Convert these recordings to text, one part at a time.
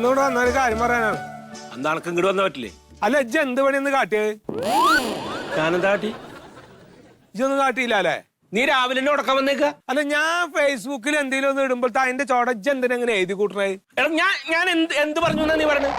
ഒന്നുകൂടെ വന്നൊരു കാര്യം പറയാനാണ്. എന്താ അനക്ക് ഇങ്ങോട്ട് വന്ന പറ്റില്ലേ? അല്ല ഇജ്ജ് എന്ത് പണിയൊന്ന് കാട്ടിയത്? ഞാനെന്താ കാട്ടി? ഇജ്ജൊന്നും കാട്ടിയില്ല അല്ലേ? നീ രാവിലെ തന്നെ ഉടക്കാൻ വന്നേക്ക? അല്ല ഞാൻ ഫേസ്ബുക്കിൽ എന്തെങ്കിലും ഒന്ന് ഇടുമ്പോഴത്തെ അതിന്റെ ചോട എന്തിനെങ്ങനെ എഴുതി കൂട്ടണേ? എടാ ഞാൻ എന്ത് പറഞ്ഞു നീ പറഞ്ഞു?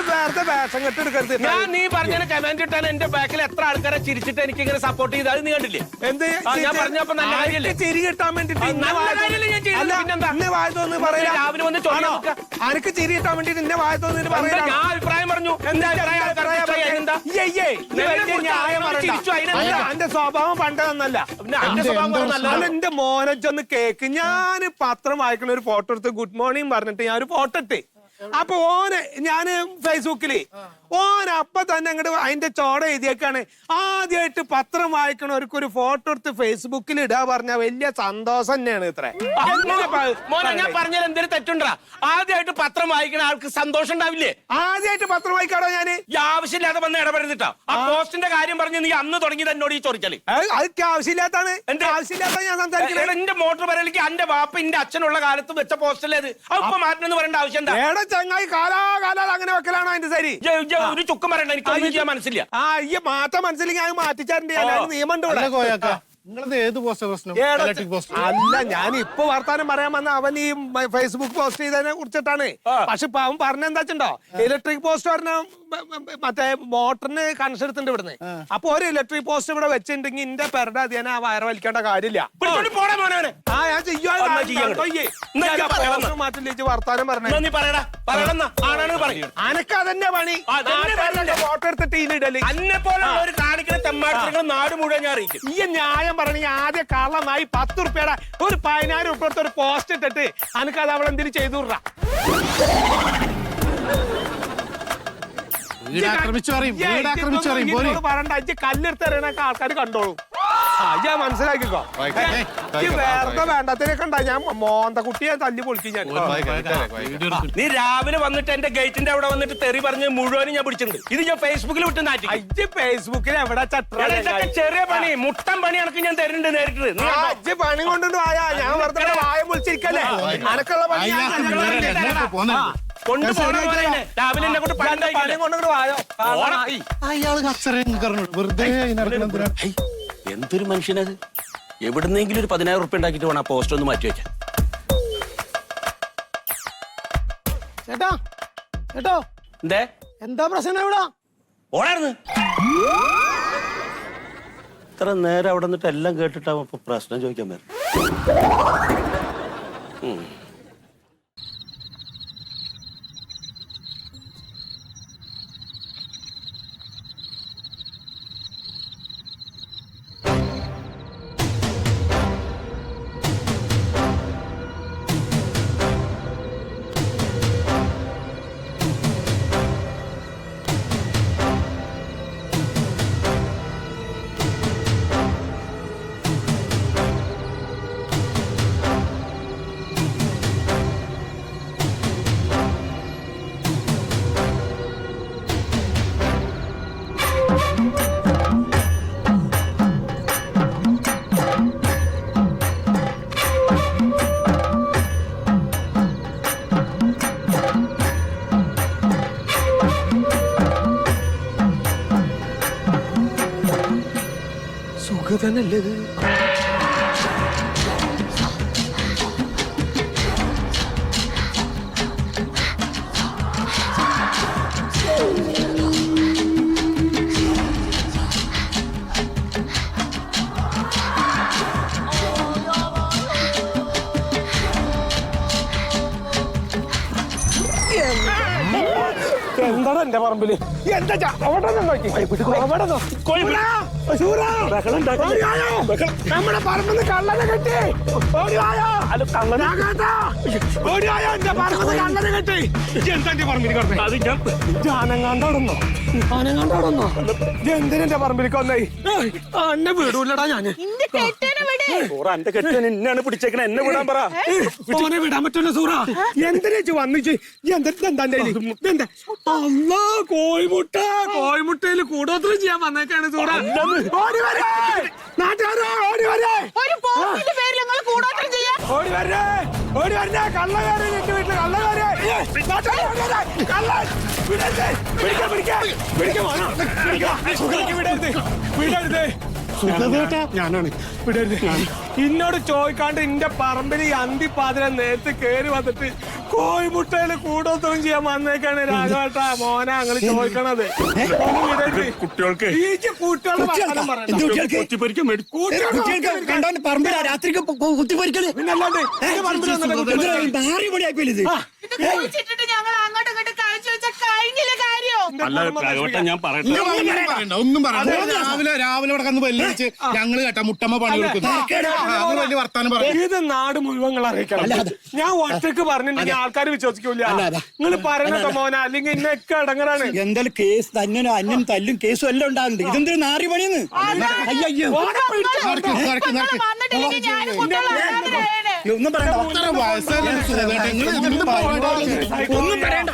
വേറെ വേഷം കെട്ട് എടുക്കരുത്. ഞാൻ നീ പറഞ്ഞ കമന്റ് ഇട്ടാൻ എന്റെ ബാക്കിൽ എത്ര ആൾക്കാരെ ചിരിച്ചിട്ട് എനിക്ക് ഇങ്ങനെ സപ്പോർട്ട് ചെയ്ത് അത് നീ കണ്ടില്ലേ? എന്ത് ഞാൻ പറഞ്ഞപ്പോ നല്ല കാര്യല്ലേ? ചിരി കിട്ടാൻ വേണ്ടിട്ട് രാവിലെ വന്ന് അനക്ക് ചിരി കിട്ടാൻ വേണ്ടിട്ട് എന്നെ വായ തോന്നിട്ട് പറയാ. ഞാൻ അഭിപ്രായം പറഞ്ഞു. എന്റെ സ്വഭാവം പണ്ടതൊന്നല്ല. എന്റെ മോനൊന്ന് കേക്ക്. ഞാൻ പത്രം വായിക്കണ ഒരു ഫോട്ടോ എടുത്ത് ഗുഡ് മോർണിംഗ് പറഞ്ഞിട്ട് ഞാൻ ഒരു ഫോട്ടോ ഇട്ട്. അപ്പൊ ഓന് ഞാന് ഫേസ്ബുക്കില് അപ്പൊ തന്നെ അങ്ങോട്ട് അതിന്റെ ചോട എഴുതിയേക്കാണ്. ആദ്യമായിട്ട് പത്രം വായിക്കണവർക്ക് ഒരു ഫോട്ടോ എടുത്ത് ഫേസ്ബുക്കിൽ ഇടാ പറഞ്ഞ വലിയ സന്തോഷം തന്നെയാണ്. ഇത്ര മോനെ ഞാൻ പറഞ്ഞാൽ എന്തൊരു തെറ്റുണ്ടാ? ആദ്യമായിട്ട് പത്രം വായിക്കണ ആൾക്ക് സന്തോഷം ഉണ്ടാവില്ലേ? ആദ്യമായിട്ട് പത്രം വായിക്കാടോ ഞാന്? ഈ ആവശ്യമില്ലാതെ വന്ന് ഇടപെടുന്നിട്ടാ. ആ പോസ്റ്റിന്റെ കാര്യം പറഞ്ഞ് നീ അന്ന് തുടങ്ങി എന്നോട് ഈ ചോദിച്ചാല് അതൊക്കെ ആവശ്യമില്ലാത്താണ്. എന്റെ ആവശ്യമില്ലാത്ത ഞാൻ സംസാരിക്കുന്നത്. എന്റെ മോട്ടോർ വരലേക്ക് എന്റെ വാപ്പ എന്റെ അച്ഛനുള്ള കാലത്ത് വെച്ച പോസ്റ്റല്ലേ അത്? അപ്പൊ മാറ്റണമെന്ന് പറയേണ്ട ആവശ്യം എന്താ? ഏടാ ചങ്ങായി കാലാകാല അങ്ങനെ വെക്കലാണോ അതിന്റെ ശരി? ഒരു ചുക്കം പറയണ്ട, എനിക്കൊന്നും ചെയ്യാൻ മനസ്സില്ല. ഈ മാറ്റം മനസ്സിലെങ്കിൽ ഞാൻ മാറ്റിച്ചാറുണ്ട്. നിയമം ഏത് പോസ്റ്റ് പ്രശ്നം? അല്ല ഞാൻ ഇപ്പൊ വർത്താനം പറയാൻ വന്ന അവൻ ഈ ഫേസ്ബുക്ക് പോസ്റ്റ് ചെയ്തതിനെ കുറിച്ചിട്ടാണ്. പക്ഷെ ഇപ്പൊ അവൻ പറഞ്ഞെന്താ വെച്ചിട്ടുണ്ടോ, ഇലക്ട്രിക് പോസ്റ്റ് പറഞ്ഞ മറ്റേ മോട്ടറിന് കണക്ഷൻ എടുത്തിട്ടുണ്ട് ഇവിടുന്ന്. അപ്പൊ ഒരു ഇലക്ട്രിക് പോസ്റ്റ് ഇവിടെ വെച്ചിട്ടുണ്ടെങ്കിൽ ഇന്റെ പെരടെ അതിനെ ആ വയറ് വലിക്കേണ്ട കാര്യമില്ല. വർത്താനം പറഞ്ഞു അനക്കതന്നെ പണി. ഫോട്ടോ എടുത്തിട്ട് ഇതിടല് അന്നെ പോലെ ഒരു കാണിക്കുന്ന തെമ്മാടിത്തരങ്ങൾ നാട് മുഴുവൻ ഞാൻ അറിയിക്കും. ഈ ന്യായം പറഞ്ഞ ആദ്യം കള്ളനായി 10 ഉറുപ്പ്യയുടെ ഒരു 10,000 ഉറുപ്പ്യ എടുത്ത് ഒരു പോസ്റ്റ് ഇട്ടിട്ട് അനക്കത് അവിടെ എന്തിനു ചെയ്തു വിട. പറയണ്ട, അജ്ജ് കല്ലെടുത്തറിയണൊക്കെ ആൾക്കാർ കണ്ടോളൂ. ഞാൻ മനസ്സിലാക്കിക്കോ. വേറെ വേണ്ടാത്തതിനൊക്കെ ഉണ്ടായി. ഞാൻ മോന്ത കുട്ടിയെ തല്ലി പൊളിക്കും ഞാൻ. നീ രാവിലെ വന്നിട്ട് എന്റെ ഗേറ്റിന്റെ അവിടെ വന്നിട്ട് തെറി പറഞ്ഞ് മുഴുവനും ഞാൻ പിടിച്ചിട്ടുണ്ട്. ഇത് ഞാൻ ഫേസ്ബുക്കിൽ വിട്ട് നാറ്റി. അജ്ജ് ഫേസ്ബുക്കിൽ എവിടെ ചെറിയ പണി മുട്ടൻ പണി അനക്ക് ഞാൻ തരുന്നുണ്ട് നേരിട്ട്. അജ്ജ് പണി കൊണ്ടുണ്ട് വായ. ഞാൻ വെറുതെ വായ പൊളിച്ചിരിക്കല്ലേ. അനക്കുള്ള പണി രാവിലെ എന്നെ കൊണ്ട് പണി കൊണ്ടുകൊണ്ട് വായോ. എന്തൊരു മനുഷ്യനത്! എവിടുന്നെങ്കിലും ഒരു 10,000 ഉറുപ്പ്യ ഉണ്ടാക്കിട്ട് വേണം ആ പോസ്റ്റ് ഒന്ന് മാറ്റി വെക്കാൻ. ചേട്ടാ ചേട്ടോ എന്തേ എന്താ പ്രശ്നം ഇവിടെ? ഓടായിരുന്നു ഇത്ര നേരം അവിടെ നിന്നിട്ട് എല്ലാം കേട്ടിട്ടാവും ഇപ്പൊ പ്രശ്നം ചോദിക്കാൻ വരും. സുഖതനല്ലേ ഇത്? എന്താണ് എന്റെ പറമ്പില്? എന്താ നമ്മുടെ പറമ്പിന്ന് കള്ളനെ കെട്ടി കള്ളനെ കെട്ടി. എന്താ എന്റെ പറമ്പിൽ ആനങ്ങാണ്ടോടുന്നോ? ആനങ്ങാണ്ടോടുന്നോ? എന്തിനെന്റെ പറമ്പിലേക്ക് വന്നേ? എന്നെ വിടൂല്ലടാ ഞാന്. എന്റെ കെട്ടിയാൻ എന്നെയാണ് പിടിച്ചേക്കണ. എന്നെ വിടാൻ പറ. ഓനെ വിടാൻ പറ്റൂല സൂറ. എന്തിനേച്ചു വന്നിച്ച്? എന്താ അല്ലാ കോഴിമുട്ട. കോഴിമുട്ടയിൽ കൂടുതൽ ചെയ്യാൻ വന്നേക്കാണ് സൂറ. നാട്ടുകാരോ ഓടി വരേ. ഓടി വരേ. ഓടി വരേ. കള്ളകാരൻ എന്റെ വീട്ടില് കള്ളകാരൻ. ഞാനാണ്. ഇന്നോട് ചോദിക്കാണ്ട് ഇന്റെ പറമ്പിൽ ഈ അന്തിപ്പാതിര നേരത്തെ കേറി വന്നിട്ട് കോഴിമുട്ടയില് കൂടോത്രം ചെയ്യാൻ വന്നേക്കാണ് രാഘവേട്ട മോനെ അങ്ങനെ ചോദിക്കണത്. കുട്ടികൾക്ക് രാത്രിക്ക് കുത്തിപ്പൊരിക്കല് പിന്നല്ലാണ്ട് ഞങ്ങൾ അങ്ങോട്ടും ഇങ്ങോട്ടും കാഴ്ച വെച്ച കഴിഞ്ഞില്ല കാര്യം. അല്ല രാഘവേട്ട ഞാൻ പറയട്ടെ, ഒന്നും പറയണ്ട. രാവിലെ ഇവിടെ കന്ന് പല്ല് വെച്ച് ഞങ്ങള് കേട്ടാ മുട്ടമ്മ പണി കൊടുക്കുന്നു. അത് വലിയ വർത്താനം പറയും. ഇത് നാട് മുഴുവൻ അറിയിക്കണം. ഞാൻ ഒറ്റക്ക് പറഞ്ഞിട്ടുണ്ടെങ്കിൽ ആൾക്കാർ വിശ്വസിക്കൂല. നിങ്ങൾ പറയണോ മോനെ, അല്ലെങ്കിൽ ഇന്നൊക്കെ അടങ്ങറാണ്. എന്തായാലും കേസ് തന്നെ അന്യം തല്ലും കേസും എല്ലാം ഉണ്ടാകുന്നുണ്ട്. ഇതെന്തൊരു നാറി പണിയെന്ന്. അയ്യോ വന്നിട്ടില്ലെങ്കിൽ ഞാനും കുട്ടികളും അനാഥരായേനെ. ഒന്നും പറയണ്ട. അത്ര വയസ്സല്ലേ സുഖേട്ടാ. നിങ്ങൾ ഇതൊന്നും പരിപാടി ഒന്നും പറയണ്ട.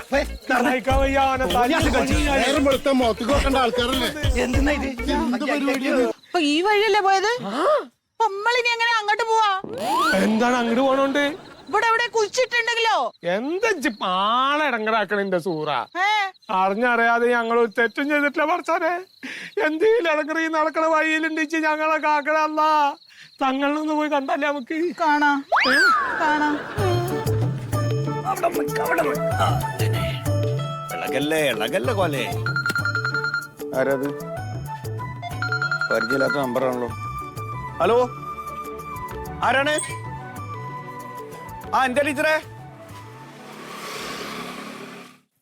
സഹായിക്കാൻ വയ്യ അവനെ തല്ലി. നേരം വെളുത്ത മുഖത്ത് നോക്കേണ്ട ആൾക്കാരല്ലേ. എന്തെന്നാ ഇത്? എന്ത് പരിപാടിയാണ്? അപ്പൊ ഈ വഴിയല്ലേ പോയത്? അപ്പൊ നമ്മളിനി എങ്ങനെ അങ്ങോട്ട് പോവാ? എന്താണ് അങ്ങോട്ട് പോണോണ്ട്? ഇവിടെ എവിടെ കുഴിച്ചിട്ടുണ്ടെങ്കിലോ? എന്താ ആളെ ഇടങ്ങറാക്കണിന്റെ സൂറ. ഏ അറിഞ്ഞറിയാതെ ഞങ്ങൾ ഒരു തെറ്റും ചെയ്തിട്ടില്ല പറച്ചാനെ. എന്തെങ്കിലും ഇടങ്ങറി നടക്കണ വഴിയിലുണ്ടിച്ച് ഞങ്ങളെ കാക്കണല്ല. തങ്ങളിലൊന്ന് പോയി കണ്ടല്ലേ നമുക്ക്. കാണാം കാണാം. ഇളകല്ലേ കൊലേ. ആരത്? പരിചയമില്ലാത്ത നമ്പറാണല്ലോ. ഹലോ, ആരാണ്? എന്താ ടീച്ചറെ?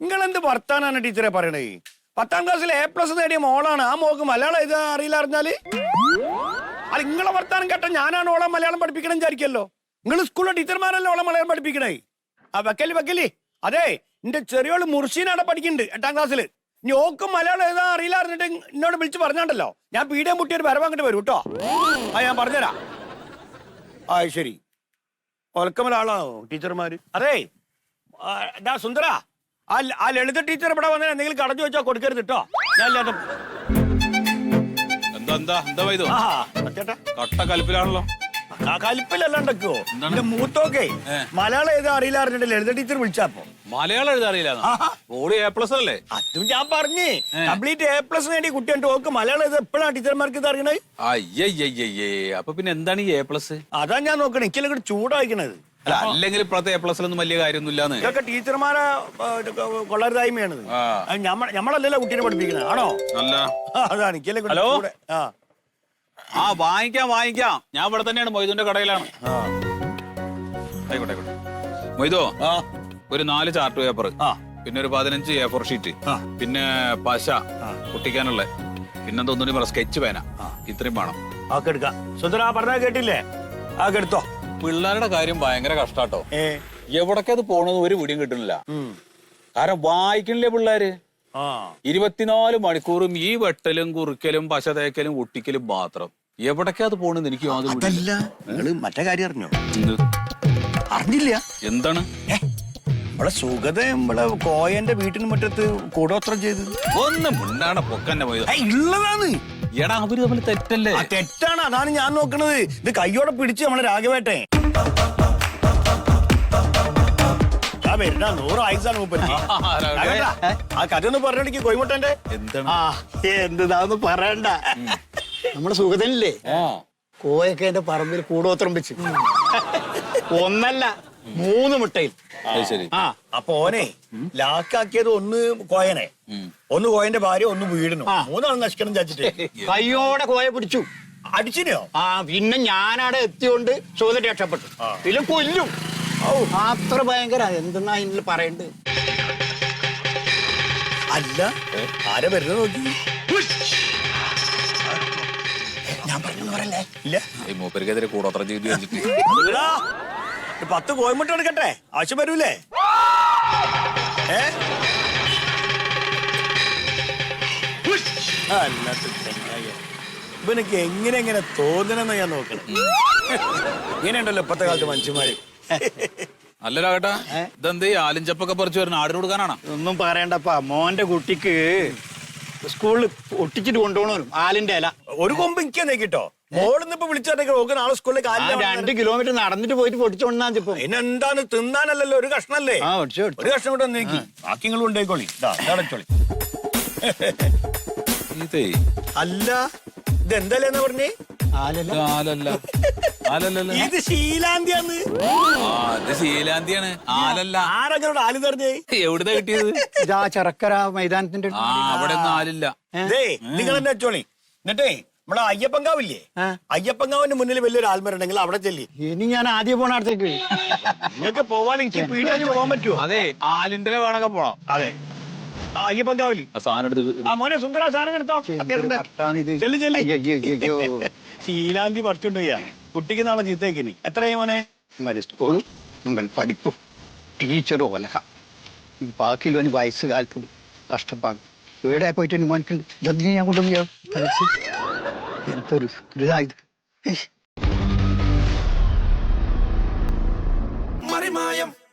നിങ്ങളെന്ത് വർത്താനാണ് ടീച്ചറെ പറയണേ? 10ാം ക്ലാസ്സിൽ A+ നേടിയ മോളാണ്. ആ മോക്ക് മലയാളം ഇത് അറിയില്ല അറിഞ്ഞാല്? അല്ല, നിങ്ങളെ വർത്താനം കേട്ട ഞാനാണ് ഓളെ മലയാളം പഠിപ്പിക്കണം വിചാരിക്കല്ലോ. നിങ്ങൾ സ്കൂളിലെ ടീച്ചർമാരല്ലേ ഓളെ മലയാളം പഠിപ്പിക്കണേ? വെക്കല്. അതെ, എന്റെ ചെറിയോള് മുർഷീനാണ് പഠിക്കുന്നുണ്ട് 8ാം ക്ലാസ്സിൽ. ഇനി ഓക്കും മലയാളം എഴുതാൻ അറിയില്ല അറിഞ്ഞിട്ട് എന്നോട് വിളിച്ച് പറഞ്ഞാണ്ടല്ലോ, ഞാൻ പീഡിയം മുട്ടിയൊരു വരവ് അങ്ങോട്ട് വരും കേട്ടോ. ഞാൻ പറഞ്ഞുതരാം. ശരി. ഒലക്കമലാളാണോ ടീച്ചർമാര്? അതെ, സുന്ദര, ആ ലളിത ടീച്ചർ ഇവിടെ വന്നാൽ എന്തെങ്കിലും കടഞ്ഞു വെച്ചാൽ കൊടുക്കരുത് കേട്ടോ. ഞാൻ കട്ട കലിപ്പിലാണല്ലോ. കലിപ്പിലല്ലാണ്ടോ എന്റെ മൂത്തോക്കെ മലയാളം എഴുതാൻ അറിയില്ല അറിഞ്ഞിട്ട് ലളിത ടീച്ചർ വിളിച്ചപ്പോ. മലയാളം എഴുതാൻ അറിയില്ല? ഓടി A+ അല്ലേ? അതും ഞാൻ പറഞ്ഞേ, കംപ്ലീറ്റ് A+ നേടിയ കുട്ടിയുണ്ട്. ഓക്ക് മലയാളം എഴുതാൻ എപ്പോഴാണ് ടീച്ചർമാർക്ക് ഇത് അറിയണേ? അയ്യയ്യേ, അപ്പൊ പിന്നെ എന്താണ് ഈ A+? അതാ ഞാൻ നോക്കണേ. എനിക്കെല്ലാം ചൂടായിക്കണത്. അല്ലെങ്കിൽ ഇപ്പോഴത്തെ A+ ഒന്നും വലിയ കാര്യമൊന്നുമില്ലാന്ന്. ഇതൊക്കെ ടീച്ചർമാരെ കൊള്ളരുതായ്മയാണത്. നമ്മളല്ലല്ലോ കുട്ടീനെ പഠിപ്പിക്കണത്, ആണോ? അല്ല. അതാണ് എനിക്കെല്ലാം. ഹലോ, വാങ്ങിക്കാം. ഞാൻ ഇവിടെ തന്നെയാണ്, മൊയ്തുന്റെ കടയിലാണ്. ആയിക്കോട്ടെ. മൊയ്തോ, ഒരു 4 ചാർട്ട് പേപ്പർ, പിന്നെ ഒരു 15 A4 ഷീറ്റ്, പിന്നെ പശ കുട്ടിക്കാനുള്ള, പിന്നെന്താ ഒന്നുകൂടി സ്കെച്ച് പേന, ഇത്രയും വേണം. എടുക്കാം. സുന്ദര പറഞ്ഞാ കേട്ടില്ലേ? എടുത്തോ. പിള്ളേരുടെ കാര്യം ഭയങ്കര കഷ്ടാട്ടോ. എവിടൊക്കെ അത് പോണത് ഒരു പിടിയും കിട്ടുന്നില്ല. കാരണം വായിക്കണില്ലേ പിള്ളേര്? 24 മണിക്കൂറും ഈ വെട്ടലും കുറുക്കലും പശ തേക്കലും ഒട്ടിക്കലും മാത്രം. എവിടൊക്കെ അത് പോണെന്ന് എനിക്ക് നിങ്ങള് മറ്റേ കാര്യം അറിഞ്ഞോ? അറിഞ്ഞില്ല. എന്താണ്? നമ്മളെ സുഗത നമ്മളെ കോയന്റെ വീട്ടിന് മുറ്റത്ത് കൂടോത്രം ചെയ്ത്. ഒന്നും മുണ്ടാണ് പൊക്കന്നെ പോയത്. ഉള്ളതാണ്. എടാ, അവര് തമ്മിൽ തെറ്റല്ലേ? തെറ്റാണ്, അതാണ് ഞാൻ നോക്കണത്. ഇത് കയ്യോടെ പിടിച്ച് നമ്മളെ രാഘവേട്ടെ. 100 ആയുസാണ് മൂപ്പര്. ആ കഥ ഒന്ന് പറഞ്ഞെനിക്ക് കോയിമുട്ടന്റെ. എന്താന്ന് പറയണ്ട. നമ്മുടെ സുഗതനില്ലേ, കോയൊക്കെ എന്റെ പറമ്പിൽ കൂടോത്രം വെച്ച് 1 അല്ല 3 മുട്ടയിൽ. ശരി. അപ്പൊ ഓനെ ലാക്കാക്കിയത് 1 കോയനെ, 1 കോയന്റെ ഭാര്യ, 1 വീടിനും, 3 നശിക്കണം ചാച്ചിട്ട് കയ്യോടെ കോയ പിടിച്ചു. അടിച്ചിനോ? പിന്നെ ഞാനവിടെ എത്തിയോണ്ട് സുഗതൻ രക്ഷപ്പെട്ടു. പിന്നെ കൊല്ലും. അത്ര ഭയങ്കര. എന്തെന്നാ ഇതിൽ പറയണ്ട്? അല്ല, ആരെ വരുന്നത് നോക്കി. ഞാൻ പറഞ്ഞു പറയല്ലേ? ഇല്ല, ഈ മൂപ്പരിക്കെതിരെ കൂടോത്രം ചെയ്ത് വെച്ചിട്ട് 10 കോയമുട്ട എടുക്കട്ടെ, ആവശ്യം വരൂലേ? ഇവനക്ക് എങ്ങനെ തോന്നണെന്ന് ഞാൻ നോക്കണം. ഇങ്ങനെയുണ്ടല്ലോ ഇപ്പത്തെ കാലത്ത് മനുഷ്യന്മാര്. അല്ലല്ലോ ഇതെന്ത് ആലിഞ്ചപ്പൊക്കെ പറിച്ചു വരുന്ന ആടിന് കൊടുക്കാനാണ്? ഒന്നും പറയണ്ടപ്പാ. മോന്റെ കുട്ടിക്ക് സ്കൂളിൽ ഒട്ടിച്ചിട്ട് കൊണ്ടുപോകണോ ആലിന്റെ ഇല. ഒരു കൊമ്പ് എനിക്ക് കിട്ടോ. മോളിന്നിപ്പോ വിളിച്ചിട്ടുണ്ടെങ്കിൽ ഓക്ക് നാളെ സ്കൂളിൽ ആ 2 കിലോമീറ്റർ നടന്നിട്ട് പോയിട്ട് പൊട്ടിച്ചോണ്ടാ ഇപ്പൊ പിന്നെന്താണ് തിന്നാനല്ലല്ലോ ഒരു കഷ്ണല്ലേ ആ ഒടിച്ചു ഒരു കഷ്ണം കൂടെ നീക്കി ബാക്കി നിങ്ങൾ കൊണ്ടേക്കോളി അടച്ചോളി ഇതേ അല്ല ഇത് എന്തായാലും പറഞ്ഞേ ആലല്ല ഇത് ശീലാന്തിയാന്ന് അത് ശീലാന്തിയാണ് ആലല്ല. ആരങ്ങനോട് ആല് പറഞ്ഞേ എവിടുന്ന കിട്ടിയത്? ഇതാ ചെറക്കര മൈതാനത്തിന്റെ ആ അവിടെ ഒന്നും ആലില്ല. നിങ്ങൾ തന്നെ വെച്ചോളി എന്നിട്ടേ നമ്മളെ അയ്യപ്പങ്കാവില്ലേ അയ്യപ്പങ്കാവിന്റെ മുന്നിൽ വലിയൊരു ആൽമരം ഉണ്ടെങ്കിൽ അവിടെ ചെല്ലി ഇനി ഞാൻ ആദ്യം പോണ അടുത്തേക്ക് നിങ്ങൾക്ക് പോവാണെങ്കിൽ പീടിയാഞ്ഞ് പോകാൻ പറ്റുമോ അതെ ആലിന്റെ വേണൊക്കെ പോണം. അതെ അയ്യപ്പങ്കാവില് ആ സാധനം എടുത്ത് ആ മോനെ സുന്ദര സാധനം എടുത്തോ ചെല്ലു ചെല്ലു ശീലാന്തി പറിച്ചുകൊണ്ട് ചെയ്യാ കുട്ടിക്ക് നാളെ ചീത്തേക്കിനി എത്രയായി മോനെ സ്കൂളും പഠിപ്പും ടീച്ചറും ഒലക ബാക്കിയുള്ള വയസ്സുകാലത്തും കഷ്ടപ്പാടും ഇവിടെ പോയിട്ട് മോനക്ക് ഇതൊന്നും ഞാൻ കൊണ്ടുപോയി എന്തൊരു ഇതായത്